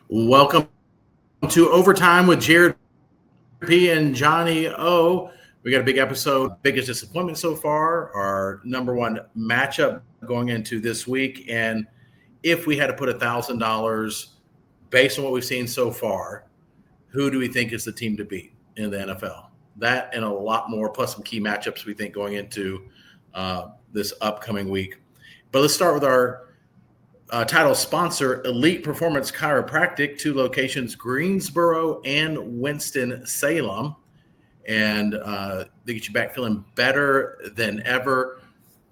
Welcome to Overtime with Jared P. and Johnny O. We got a big episode. Biggest disappointment so far, our number one matchup going into this week. And if we had to put $1,000 based on what we've seen so far, who do we think is the team to beat in the NFL? That and a lot more, plus some key matchups we think going into this upcoming week. But let's start with our title sponsor, Elite Performance Chiropractic, 2 locations, Greensboro and Winston-Salem. And they get you back feeling better than ever.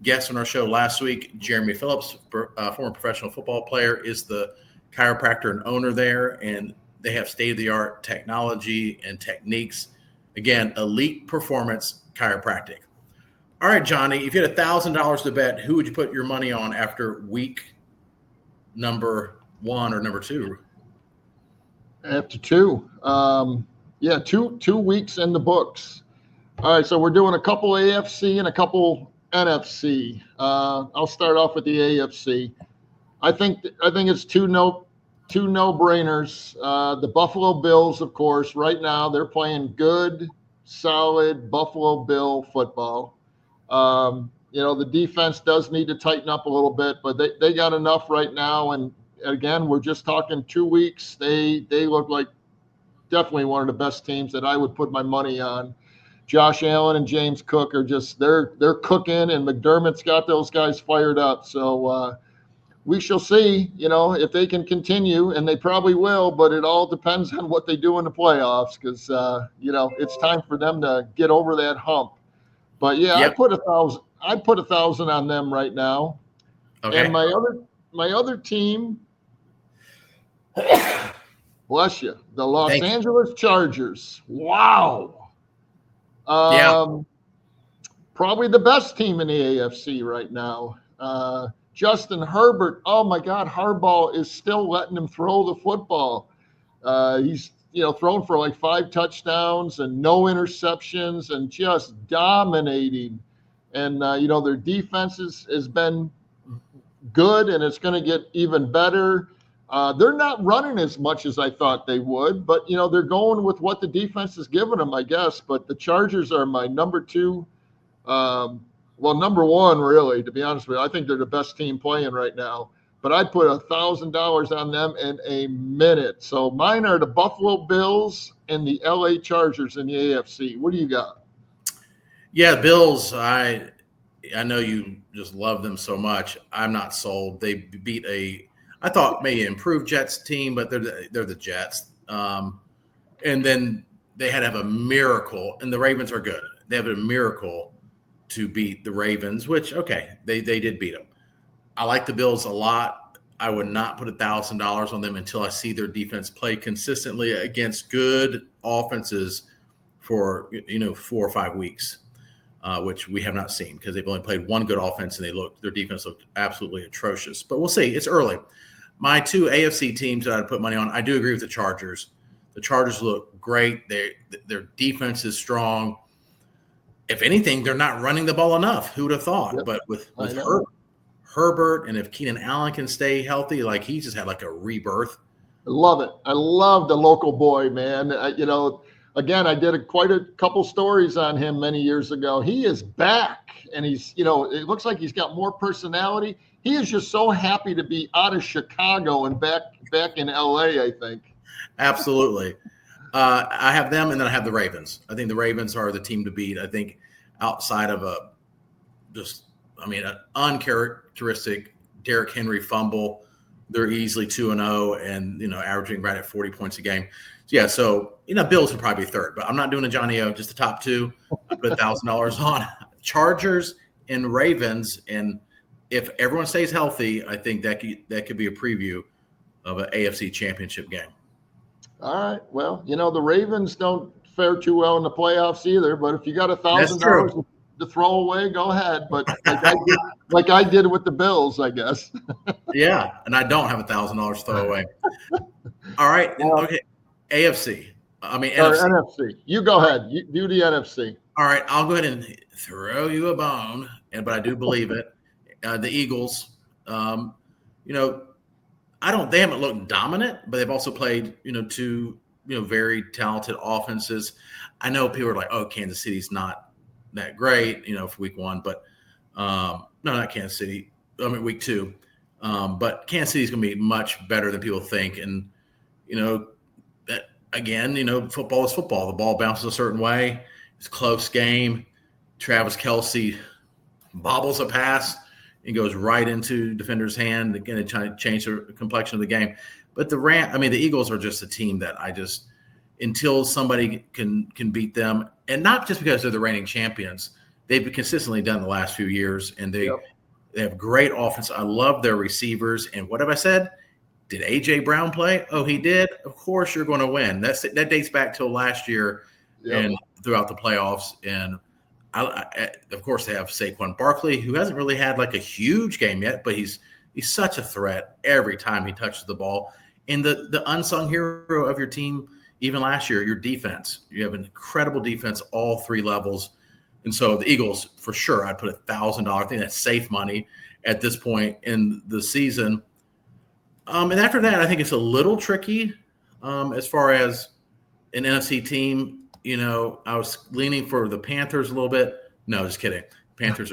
Guest on our show last week, Jeremy Phillips, former professional football player, is the chiropractor and owner there. And they have state-of-the-art technology and techniques. Again, Elite Performance Chiropractic. All right, Johnny, if you had $1,000 to bet, who would you put your money on after week number 1 or number 2? After 2. Two weeks in the books. All right, so we're doing a couple AFC and a couple NFC. I'll start off with the AFC. I think it's two no-brainers. The Buffalo Bills, of course, right now they're playing good, solid Buffalo Bill football. The defense does need to tighten up a little bit, but they got enough right now. And again, we're just talking 2 weeks. They look like definitely one of the best teams that I would put my money on. Josh Allen and James Cook are just they're cooking, and McDermott's got those guys fired up. So we shall see, if they can continue, and they probably will. But it all depends on what they do in the playoffs, because it's time for them to get over that hump. But yeah, yep. I'd put 1,000 on them right now. Okay. And my other team, bless you, the Los Angeles Chargers. Wow. Probably the best team in the AFC right now. Justin Herbert. Oh my God, Harbaugh is still letting him throw the football. He's thrown for like 5 touchdowns and no interceptions and just dominating. And, their defense has been good, and it's going to get even better. They're not running as much as I thought they would, but, they're going with what the defense is giving them, I guess. But the Chargers are my number 2. Number 1, really, to be honest with you. I think they're the best team playing right now. But I'd put $1,000 on them in a minute. So mine are the Buffalo Bills and the LA Chargers in the AFC. What do you got? Yeah, Bills, I know you just love them so much. I'm not sold. They beat I thought maybe improved Jets team, but they're the Jets. And then they had to have a miracle, and the Ravens are good. They have a miracle to beat the Ravens, which, okay, they did beat them. I like the Bills a lot. I would not put $1,000 on them until I see their defense play consistently against good offenses for 4 or 5 weeks, which we have not seen because they've only played one good offense and their defense looked absolutely atrocious. But we'll see. It's early. My 2 AFC teams that I'd put money on, I do agree with the Chargers. The Chargers look great. Their defense is strong. If anything, they're not running the ball enough. Who would have thought? Yep. But with Herbert, and if Keenan Allen can stay healthy, like he just had like a rebirth. I love it. I love the local boy, man. Again, I did quite a couple stories on him many years ago. He is back, and he's, it looks like he's got more personality. He is just so happy to be out of Chicago and back in LA, I think. Absolutely. I have them, and then I have the Ravens. I think the Ravens are the team to beat. I think outside of an uncharacteristic Derrick Henry fumble, they're easily 2-0 and, averaging right at 40 points a game. So, Bills would probably be third, but I'm not doing a Johnny O, just the top 2. I put $1,000 on Chargers and Ravens. And if everyone stays healthy, I think that could be a preview of an AFC championship game. All right. Well, the Ravens don't fare too well in the playoffs either, but if you got $1,000 to throw away, go ahead. But like I did with the Bills, I guess. Yeah, and I don't have $1,000 to throw away. All right, okay. NFC. NFC. You go ahead. You do the NFC. All right, I'll go ahead and throw you a bone, but I do believe it. The Eagles. They haven't looked dominant, but they've also played, two, very talented offenses. I know people are like, oh, Kansas City's not that great, for week one, but no, not Kansas City. I mean, week two. But Kansas City's going to be much better than people think. And, that again, football is football. The ball bounces a certain way. It's a close game. Travis Kelce bobbles a pass and goes right into defender's hand, again, to change the complexion of the game. But the Eagles are just a team that until somebody can beat them, and not just because they're the reigning champions, they've consistently done the last few years, and they have great offense. I love their receivers. And what have I said? Did A.J. Brown play? Oh, he did? Of course you're going to win. That dates back to last year and throughout the playoffs. And of course, they have Saquon Barkley, who hasn't really had like a huge game yet, but he's such a threat every time he touches the ball. And the unsung hero of your team, even last year, your defense. You have an incredible defense, all three levels. And so the Eagles, for sure, I'd put $1,000. I think that's safe money at this point in the season. And after that, I think it's a little tricky as far as an NFC team. I was leaning for the Panthers a little bit. No, just kidding. Panthers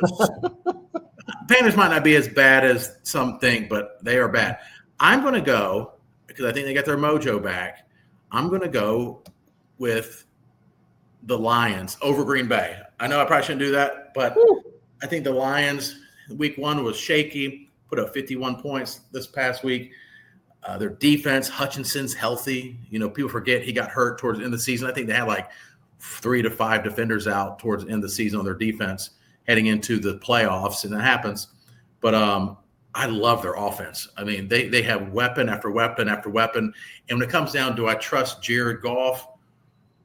might not be as bad as some think, but they are bad. I'm going to go, because I think they got their mojo back, I'm going to go with the Lions over Green Bay. I know I probably shouldn't do that, but I think the Lions, week one was shaky, put up 51 points this past week. Their defense, Hutchinson's healthy. People forget he got hurt towards the end of the season. I think they had like 3 to 5 defenders out towards the end of the season on their defense heading into the playoffs, and that happens. But I love their offense. I mean, they have weapon after weapon after weapon. And when it comes down, do I trust Jared Goff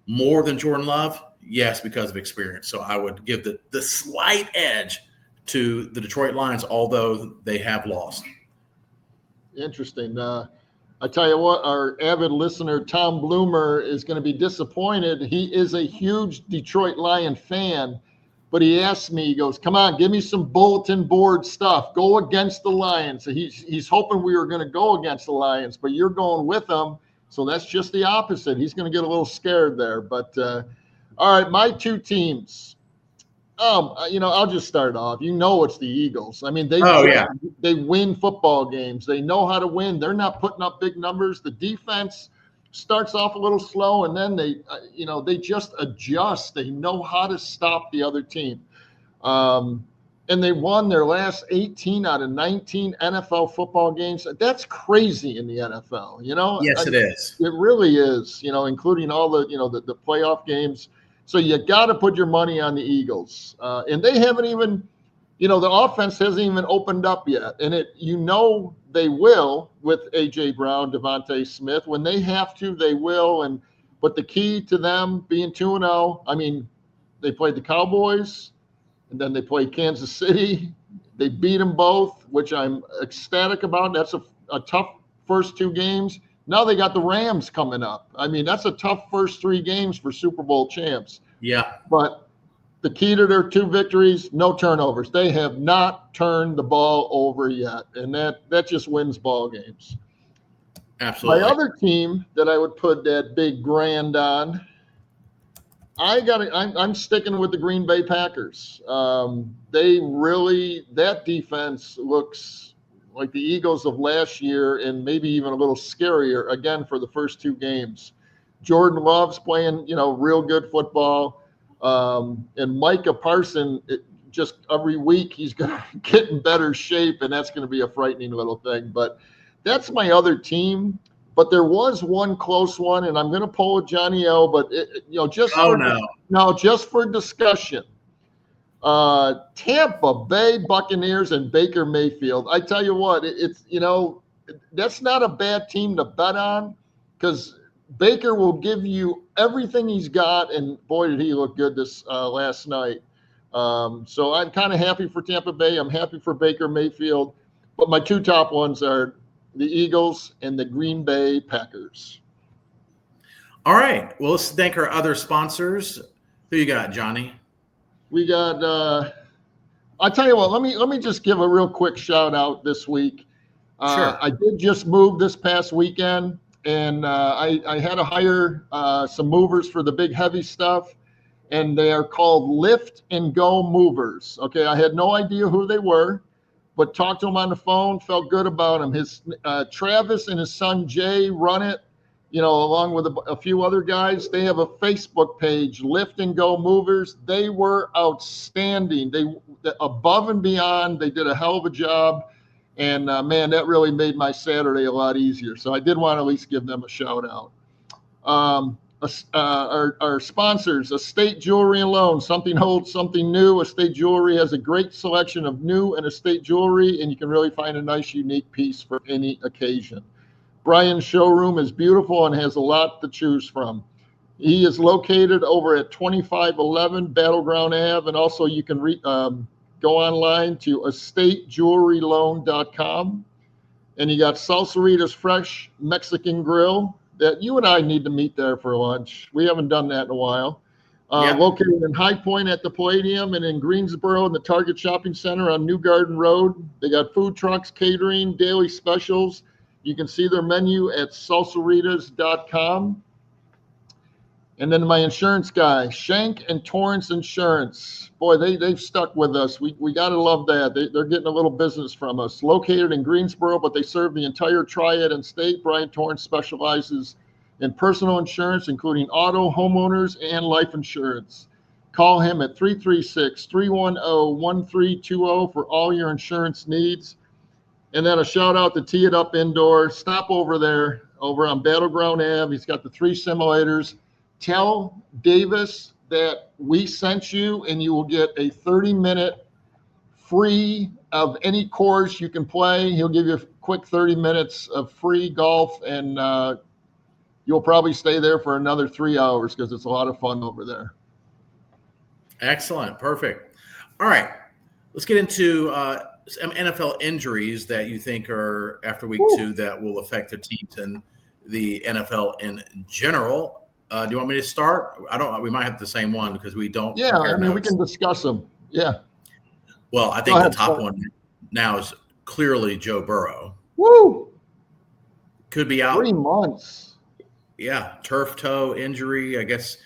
more than Jordan Love? Yes, because of experience. So I would give the slight edge to the Detroit Lions, although they have lost. Interesting. I tell you what, our avid listener, Tom Bloomer, is going to be disappointed. He is a huge Detroit Lion fan, but he asked me, he goes, come on, give me some bulletin board stuff. Go against the Lions. So he's hoping we were going to go against the Lions, but you're going with them. So that's just the opposite. He's going to get a little scared there. But all right, my two teams. I'll just start off. It's the Eagles. I mean, they win football games. They know how to win. They're not putting up big numbers. The defense starts off a little slow, and then they just adjust. They know how to stop the other team. And they won their last 18 out of 19 NFL football games. That's crazy in the NFL. Yes, it is. It really is. Including all the playoff games. So you got to put your money on the Eagles. And they haven't even, the offense hasn't even opened up yet. And they will with A.J. Brown, Devontae Smith. When they have to, they will. But the key to them being 2-0, I mean, they played the Cowboys, and then they played Kansas City. They beat them both, which I'm ecstatic about. That's a tough first 2 games. Now they got the Rams coming up. I mean, that's a tough first 3 games for Super Bowl champs. Yeah. But the key to their 2 victories, no turnovers. They have not turned the ball over yet, and that just wins ball games. Absolutely. My other team that I would put that big grand on, I'm sticking with the Green Bay Packers. That defense looks like the Eagles of last year, and maybe even a little scarier again for the first 2 games. Jordan Love's playing, real good football. And Micah Parsons, just every week he's going to get in better shape, and that's going to be a frightening little thing. But that's my other team. But there was one close one, and I'm going to pull a Johnny L. But just for discussion. Tampa Bay Buccaneers and Baker Mayfield. I tell you what, it's that's not a bad team to bet on, because Baker will give you everything he's got, and boy, did he look good this last night. So I'm kind of happy for Tampa Bay. I'm happy for Baker Mayfield, but my 2 top ones are the Eagles and the Green Bay Packers. All right. Well, let's thank our other sponsors. Who you got, Johnny? We got. I tell you what. Let me just give a real quick shout out this week. Sure. I did just move this past weekend, and I had to hire some movers for the big heavy stuff, and they are called Lift and Go Movers. Okay, I had no idea who they were, but talked to him on the phone, felt good about him. His Travis and his son Jay run it, along with a few other guys. They have a Facebook page, Lift and Go Movers. They were outstanding. They above and beyond. They did a hell of a job, and man, that really made my Saturday a lot easier. So I did want to at least give them a shout out. Our sponsors, Estate Jewelry and Loan, something old, something new. Estate Jewelry has a great selection of new and estate jewelry, and you can really find a nice, unique piece for any occasion. Brian's showroom is beautiful and has a lot to choose from. He is located over at 2511 Battleground Ave, and also you can go online to estatejewelryloan.com. And you got Salsarita's Fresh Mexican Grill that you and I need to meet there for lunch. We haven't done that in a while. Located in High Point at the Palladium, and in Greensboro in the Target Shopping Center on New Garden Road. They got food trucks, catering, daily specials. You can see their menu at salsaritas.com. And then my insurance guy, Shank and Torrance Insurance. Boy, they've stuck with us. We got to love that. They're getting a little business from us. Located in Greensboro, but they serve the entire Triad and state. Brian Torrance specializes in personal insurance, including auto, homeowners, and life insurance. Call him at 336-310-1320 for all your insurance needs. And then a shout out to Tee It Up Indoor. Stop over there, over on Battleground Ave. He's got the 3 simulators. Tell Davis that we sent you, and you will get a 30-minute free of any course you can play. He'll give you a quick 30 minutes of free golf, and you'll probably stay there for another 3 hours because it's a lot of fun over there. Excellent. Perfect. All right. Let's get into some NFL injuries that you think are after week 2 that will affect the teams and the NFL in general. Do you want me to start? We might have the same one because we don't. Yeah, I mean, we can discuss them. Yeah. Well, I think the top one now is clearly Joe Burrow. Woo! Could be out 3 months. Yeah, turf toe injury. I guess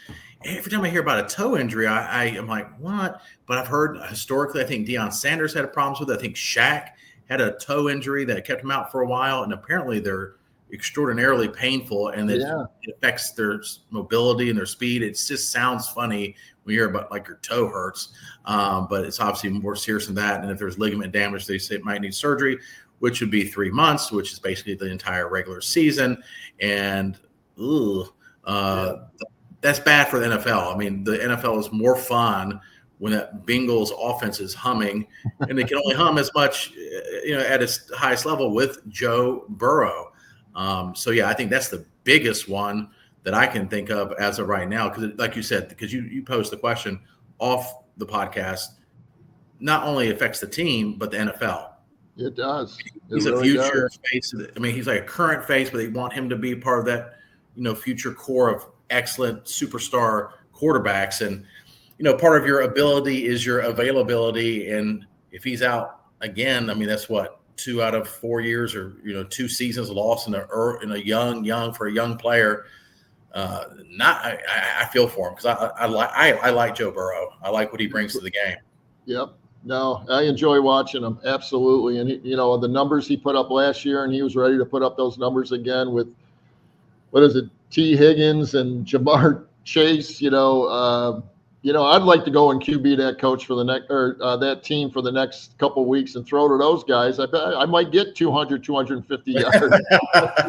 every time I hear about a toe injury, I am like, what? But I've heard historically, I think Deion Sanders had problems with it. I think Shaq had a toe injury that kept him out for a while, and apparently they're extraordinarily painful, and it affects their mobility and their speed. It just sounds funny when you hear about like your toe hurts, but it's obviously more serious than that. And if there's ligament damage, they say it might need surgery, which would be 3 months, which is basically the entire regular season. And that's bad for the NFL. I mean, the NFL is more fun when that Bengals offense is humming, and they can only hum as much, at its highest level with Joe Burrow. So I think that's the biggest one that I can think of as of right now. Because like you said, because you posed the question off the podcast, not only affects the team, but the NFL. It does. He's a future face. I mean, he's like a current face, but they want him to be part of that, future core of excellent superstar quarterbacks. And, part of your ability is your availability. And if he's out again, I mean, that's what, 2 out of 4 years, or 2 seasons lost in a young for a young player. I feel for him because I like Joe Burrow. I like what he brings to the game. Yep. No, I enjoy watching him, absolutely. And the numbers he put up last year, and he was ready to put up those numbers again with T. Higgins and Jamar Chase. I'd like to go and QB that coach for the next, or that team for the next couple of weeks and throw to those guys. I bet I might get 200, 250 yards.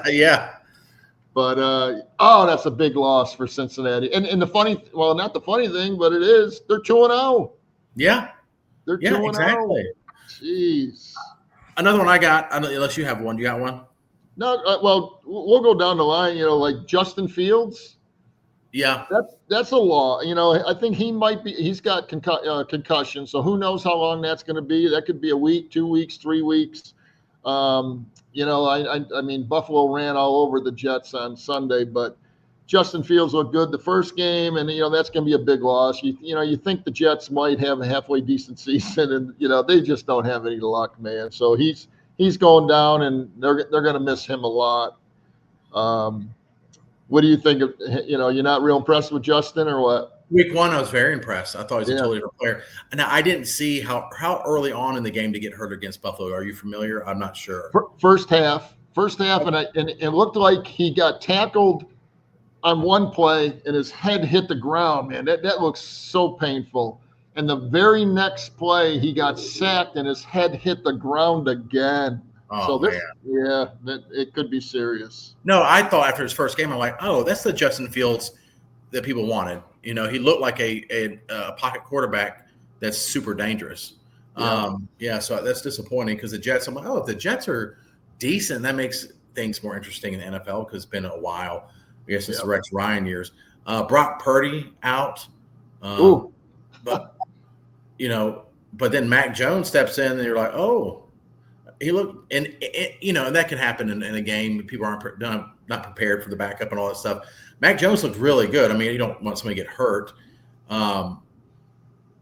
Yeah. But, that's a big loss for Cincinnati. And not the funny thing, but it is, they're 2-0. Yeah. They're 2-0. Exactly. Jeez. Another one I got, unless you have one. You got one? No, we'll go down the line, like Justin Fields. Yeah. That's a law. I think he's got concussion, so who knows how long that's going to be. That could be a week, 2 weeks, 3 weeks. I mean, Buffalo ran all over the Jets on Sunday, but Justin Fields looked good the first game, and, that's going to be a big loss. You think the Jets might have a halfway decent season, and, they just don't have any luck, man. So he's he's going down, and they're going to miss him a lot. What do you think of, you're not real impressed with Justin or what? Week 1, I was very impressed. I thought he was a Yeah. totally different player. And I didn't see how early on in the game to get hurt against Buffalo. Are you familiar? I'm not sure. First half, and it looked like he got tackled on one play and his head hit the ground. Man, that looks so painful. And the very next play, he got sacked and his head hit the ground again. Oh, man. It could be serious. No, I thought after his first game, I'm like, oh, that's the Justin Fields that people wanted. He looked like a pocket quarterback that's super dangerous. So that's disappointing because the Jets, I'm like, oh, if the Jets are decent, that makes things more interesting in the NFL because it's been a while. I guess it's the Rex Ryan years. Brock Purdy out. But then Mac Jones steps in and you're like, oh, he looked, and that can happen in a game. People aren't not prepared for the backup and all that stuff. Mac Jones looked really good. I mean, you don't want somebody to get hurt. But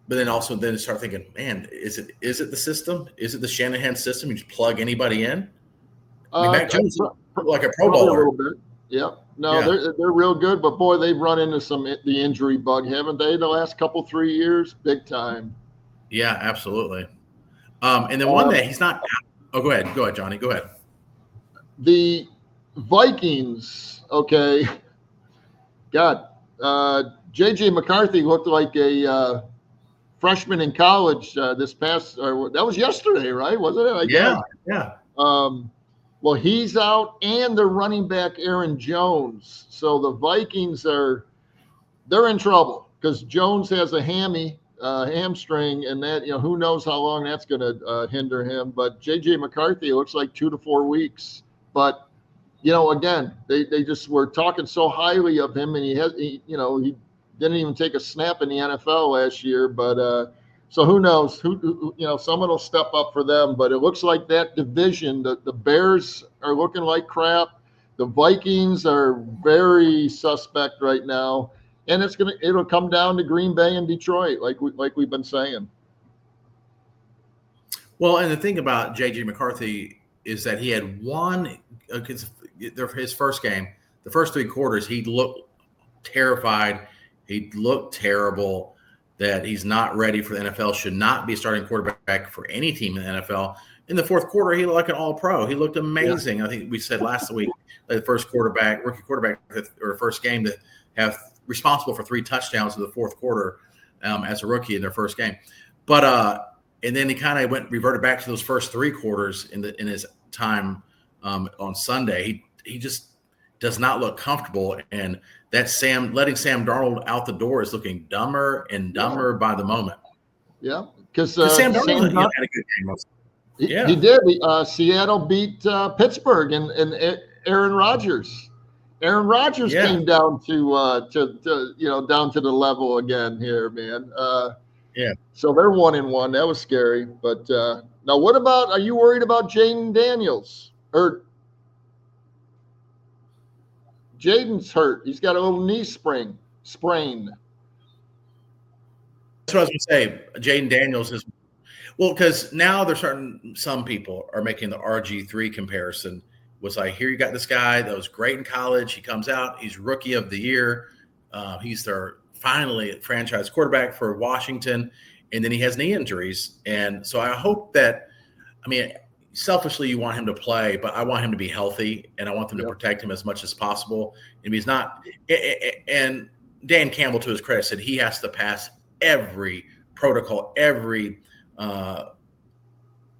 then start thinking, man, is it the system? Is it the Shanahan system? You just plug anybody in? I mean, Mac Jones looked like a Pro Bowler. A little bit. Yeah. No, yeah. They're real good, but boy, they've run into the injury bug, haven't they? The last 3 years, big time. Yeah, absolutely. And then one day he's not. Oh, go ahead, Johnny. Go ahead. The Vikings. Okay. God, J.J. McCarthy looked like a freshman in college that was yesterday, right? Wasn't it? Yeah. Well, he's out, and they're running back Aaron Jones. So the Vikings they're in trouble because Jones has a hamstring, and that who knows how long that's going to hinder him. But J.J. McCarthy looks like 2 to 4 weeks. But again, they just were talking so highly of him, and he didn't even take a snap in the NFL last year. But so who knows? Who someone will step up for them. But it looks like that division, the Bears are looking like crap. The Vikings are very suspect right now, and it'll come down to Green Bay and Detroit, like we've been saying. Well, and the thing about J.J. McCarthy is that he had his first game, the first 3 quarters, he looked terrified. He looked terrible. That he's not ready for the NFL, should not be a starting quarterback for any team in the NFL. In the fourth quarter, he looked like an all-pro. He looked amazing. Yeah. I think we said last week, the first rookie quarterback, or first game to have responsible for 3 touchdowns in the fourth quarter as a rookie in their first game. But and then he kind of reverted back to those first 3 quarters in his time on Sunday. He just does not look comfortable, and letting Sam Darnold out the door is looking dumber and dumber by the moment. Yeah, because Sam Darnold had a good game. He did. Seattle beat Pittsburgh and Aaron Rodgers. Aaron Rodgers came down to down to the level again here, man. So they're 1-1. That was scary. But now, what about? Are you worried about Jaden Daniels or? Jaden's hurt. He's got a little knee sprain. That's what I was going to say. Jaden Daniels is because now some people are making the RG3 comparison. Was like, here you got this guy that was great in college. He comes out. He's rookie of the year. He's their finally franchise quarterback for Washington, and then he has knee injuries. And so I hope that, selfishly, you want him to play, but I want him to be healthy, and I want them to protect him as much as possible. And he's not. And Dan Campbell, to his credit, said he has to pass every protocol, every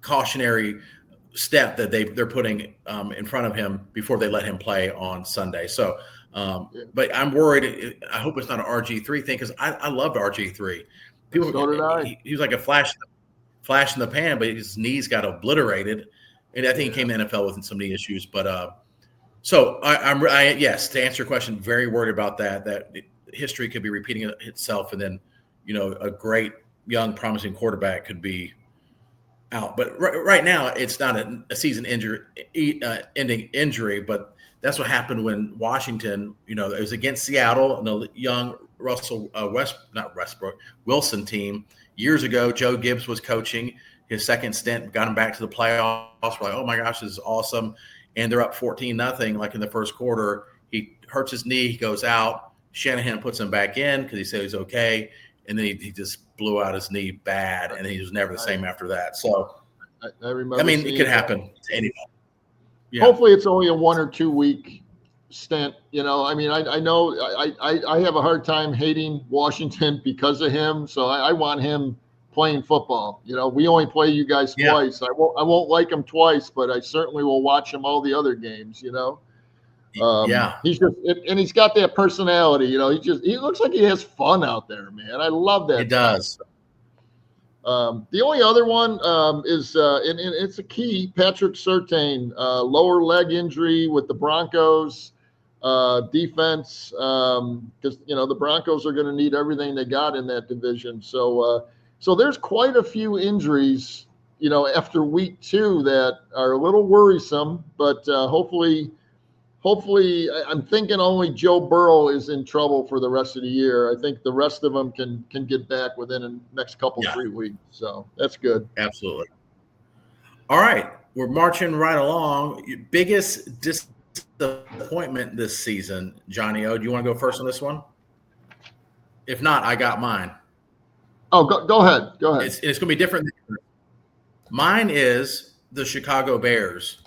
cautionary step that they're putting in front of him before they let him play on Sunday. So, but I'm worried. I hope it's not an RG3 thing because I loved RG3. People, so did I. He was like a flash in the pan, but his knees got obliterated, and I think he came to the NFL with some knee issues. But so yes, to answer your question, very worried about that. That history could be repeating itself, and then a great young promising quarterback could be out. But right now, it's not a season ending injury, but that's what happened when Washington, it was against Seattle and the young Wilson team. years ago, Joe Gibbs was coaching. His second stint got him back to the playoffs. We're like, oh my gosh, this is awesome. And they're up 14-0, like in the first quarter. He hurts his knee. He goes out. Shanahan puts him back in because he said he's okay. And then he just blew out his knee bad, and he was never the same after that. So, I remember. I mean, it could happen to anybody. Yeah. Hopefully it's only a 1 or 2 week stint. You know, I mean, I know I have a hard time hating Washington because of him. So I want him playing football. You know, we only play you guys twice. I won't like him twice, but I certainly will watch him all the other games, you know. He's just, and he's got that personality, you know. He looks like he has fun out there, man. I love that. It does. The only other one is, and it's a key, Patrick Surtain, lower leg injury with the Broncos defense, because you know the Broncos are going to need everything they got in that division. So there's quite a few injuries, you know, after week 2 that are a little worrisome, but hopefully, I'm thinking only Joe Burrow is in trouble for the rest of the year. I think the rest of them can get back within the next couple 3 weeks. So that's good. Absolutely. All right, we're marching right along. Your biggest disappointment this season, Johnny O. Do you want to go first on this one? If not, I got mine. Oh, go ahead. Go ahead. It's going to be different. Mine is the Chicago Bears.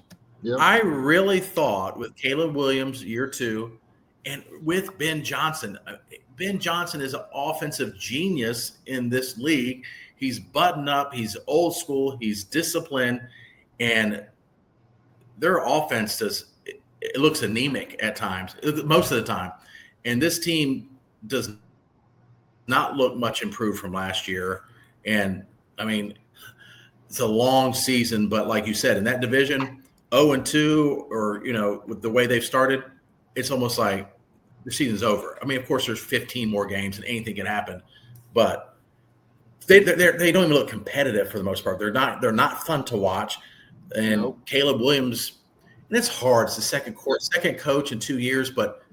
Yep. I really thought with Caleb Williams year 2 and with Ben Johnson is an offensive genius in this league. He's buttoned up. He's old school. He's disciplined. And their offense it looks anemic at times, most of the time. And this team does not look much improved from last year. And, I mean, it's a long season. But like you said, in that division – 0-2, or, you know, with the way they've started, it's almost like the season's over. I mean, of course, there's 15 more games and anything can happen, but they don't even look competitive for the most part. They're not fun to watch. And nope. Caleb Williams, and it's hard. It's the second coach in 2 years, but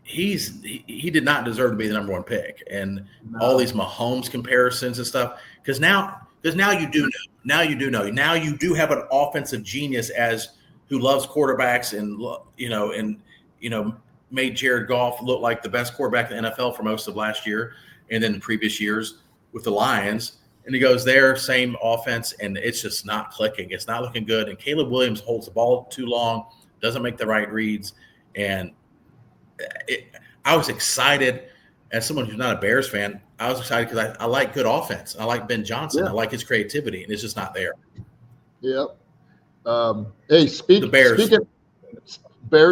he did not deserve to be the number 1 pick. And all these Mahomes comparisons and stuff, because now you do know. Now you do know. Now you do have an offensive genius who loves quarterbacks and made Jared Goff look like the best quarterback in the NFL for most of last year and then the previous years with the Lions. And he goes there, same offense, and it's just not clicking. It's not looking good. And Caleb Williams holds the ball too long, doesn't make the right reads. And I was excited as someone who's not a Bears fan. I was excited because I like good offense. I like Ben Johnson. Yeah. I like his creativity, and it's just not there. Yep. Hey, speaking Bears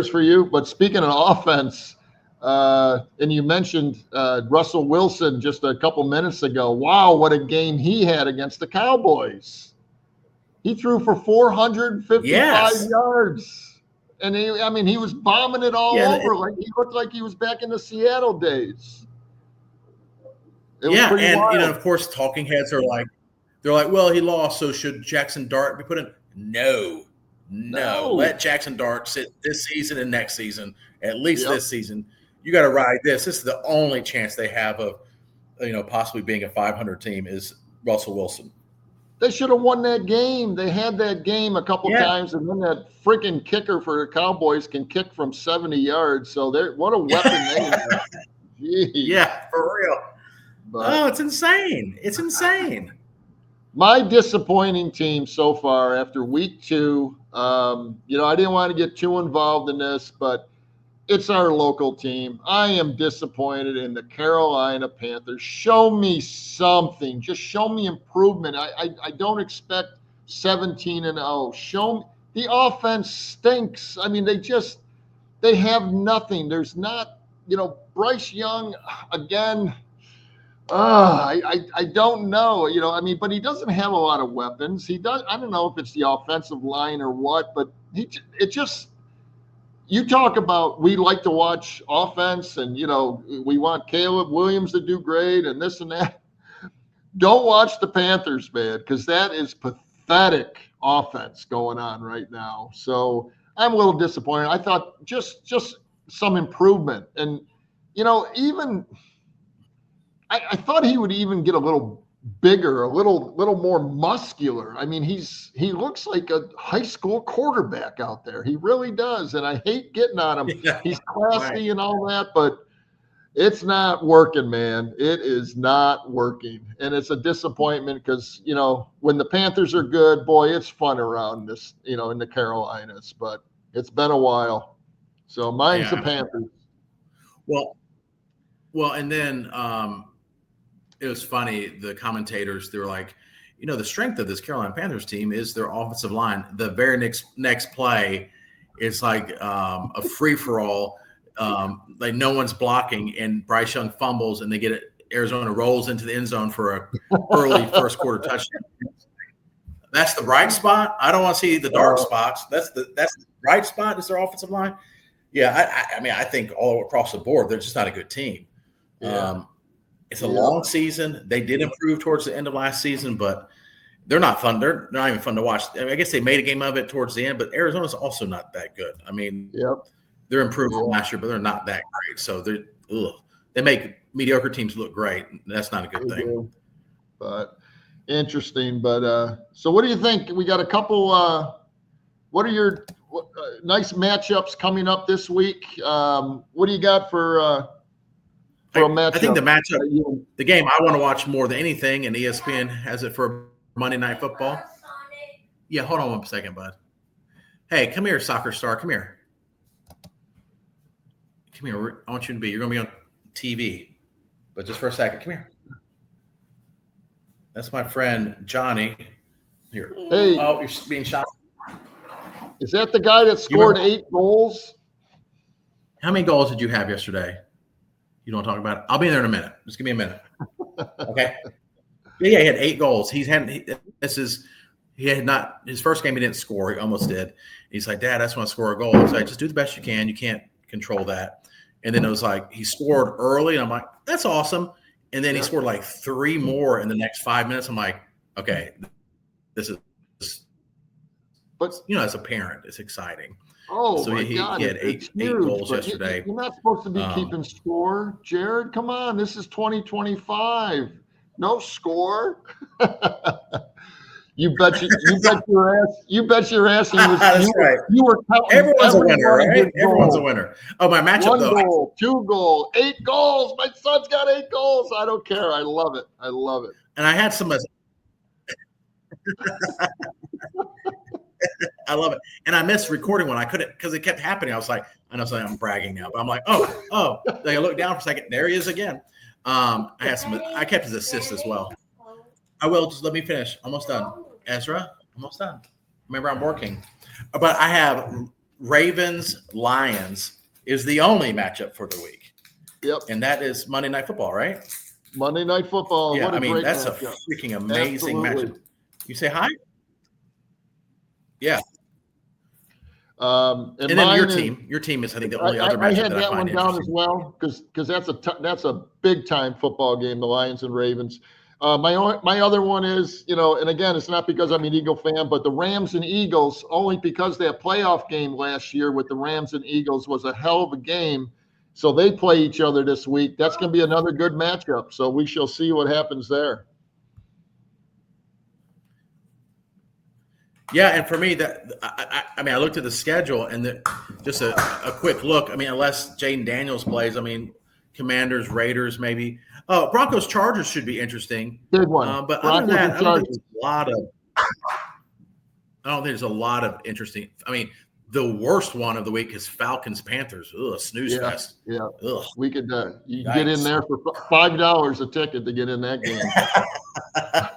for you, but speaking of offense, and you mentioned Russell Wilson just a couple minutes ago. Wow, what a game he had against the Cowboys. He threw for 455 yards. And he was bombing it all over. Like he looked like he was back in the Seattle days. And wild. Of course, talking heads are like, well, he lost, so should Jackson Dart be put in? No. Let Jackson Dart sit this season and next season, at least this season. You got to ride this. This is the only chance they have of, possibly being a 500 team is Russell Wilson. They should have won that game. They had that game a couple times, and then that freaking kicker for the Cowboys can kick from 70 yards. So what a weapon they have. Jeez. Yeah, for real. But, it's insane. It's insane. My disappointing team so far after week 2, I didn't want to get too involved in this, but it's our local team. I am disappointed in the Carolina Panthers. Show me something. Just show me improvement. I don't expect 17-0. Show me. The offense stinks. I mean, they have nothing. There's not, Bryce Young, again, I don't know, but he doesn't have a lot of weapons. He does. I don't know if it's the offensive line or what, but you talk about, we like to watch offense and, we want Caleb Williams to do great and this and that. Don't watch the Panthers, man, because that is pathetic offense going on right now. So I'm a little disappointed. I thought just some improvement. And, I thought he would even get a little bigger, a little more muscular. I mean, he looks like a high school quarterback out there. He really does. And I hate getting on him. Yeah. He's classy and all that, but it's not working, man. It is not working. And it's a disappointment because, when the Panthers are good, boy, it's fun around this, in the Carolinas, but it's been a while. So mine's the Panthers. Well, and then it was funny. The commentators, they were like, the strength of this Carolina Panthers team is their offensive line. The very next play is like a free for all. Like no one's blocking, and Bryce Young fumbles, and they get it. Arizona rolls into the end zone for a early first quarter touchdown. That's the bright spot. I don't want to see the dark spots. That's the bright spot is their offensive line. Yeah, I mean, I think all across the board, they're just not a good team. Yeah. It's a long season. They did improve towards the end of last season, but they're not fun. They're not even fun to watch. I guess they made a game of it towards the end, but Arizona's also not that good. I mean, they're improved from last year, but they're not that great. So they make mediocre teams look great. That's not a good thing. But interesting. But so what do you think? We got a couple. What are your nice matchups coming up this week? What do you got for a matchup? I think the game I want to watch more than anything, and ESPN has it for Monday Night Football. Yeah, hold on 1 second, bud. Hey, come here, soccer star. Come here. Come here. I want you to be. You're going to be on TV, but just for a second. Come here. That's my friend Johnny. Here. Hey. Oh, you're being shot. Is that the guy that scored 8 goals? How many goals did you have yesterday? You don't talk about it. I'll be there in a minute. Just give me a minute. Okay. Yeah, he had 8 goals. He had not his first game. He didn't score. He almost did. He's like, Dad, I just want to score a goal. I was like, just do the best you can. You can't control that. And then it was like he scored early, and I'm like, that's awesome. And then he scored like 3 more in the next 5 minutes. I'm like, okay, this is. But as a parent, it's exciting. Oh, so my he God, had eight goals yesterday. You're not supposed to be keeping score, Jared. Come on, this is 2025. No score. You bet your ass. That's right. You were counting. Everyone's a winner, right? Everyone's a winner. Oh, my matchup 1 goal, 2 goals, 8 goals. My son's got 8 goals. I don't care. I love it. And I had some. I love it. And I missed recording one. I couldn't because it kept happening. I was like, I know I'm bragging now, but I'm like, oh. Then I looked down for a second. There he is again. I kept his assist as well. I will. Just let me finish. Almost done. Ezra, almost done. Remember, I'm working. But I have Ravens Lions is the only matchup for the week. Yep. And that is Monday Night Football, right? Monday Night Football. Yeah, what great that's matchup. a freaking amazing matchup. You say hi? Yeah. And then your team is, I think, the only other matchup I had that that I find one down as well because that's a big time football game, the Lions and Ravens. My other one is, and again, it's not because I'm an Eagle fan, but the Rams and Eagles, only because their playoff game last year with the Rams and Eagles was a hell of a game. So they play each other this week. That's going to be another good matchup. So we shall see what happens there. Yeah, and for me, I looked at the schedule and just a quick look. Unless Jaden Daniels plays, Commanders, Raiders, maybe. Oh, Broncos, Chargers should be interesting. Good one. But other than that, I don't think there's a lot of interesting. The worst one of the week is Falcons, Panthers. Ugh, snooze fest. Yeah. Ugh. We could you get in there for $5 a ticket to get in that game.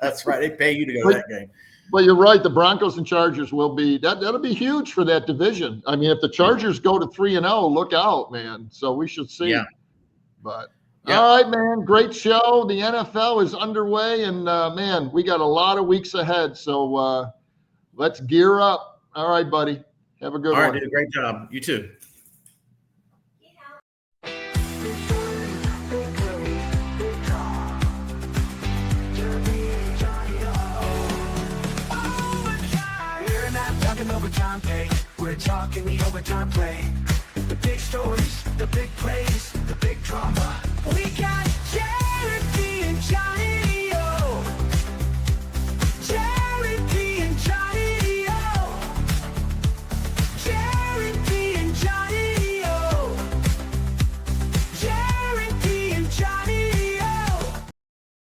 That's right. They pay you to go to that game. But you're right. The Broncos and Chargers will be that'll be huge for that division. If the Chargers go to 3-0, look out, man. So we should see. Yeah. But all right, man. Great show. The NFL is underway, and man, we got a lot of weeks ahead. So let's gear up. All right, buddy. Have a good one. All right, dude. Great job. You too. Overtime pay. We're talking the overtime play. The big stories, the big plays, the big drama. We got Jared Johnny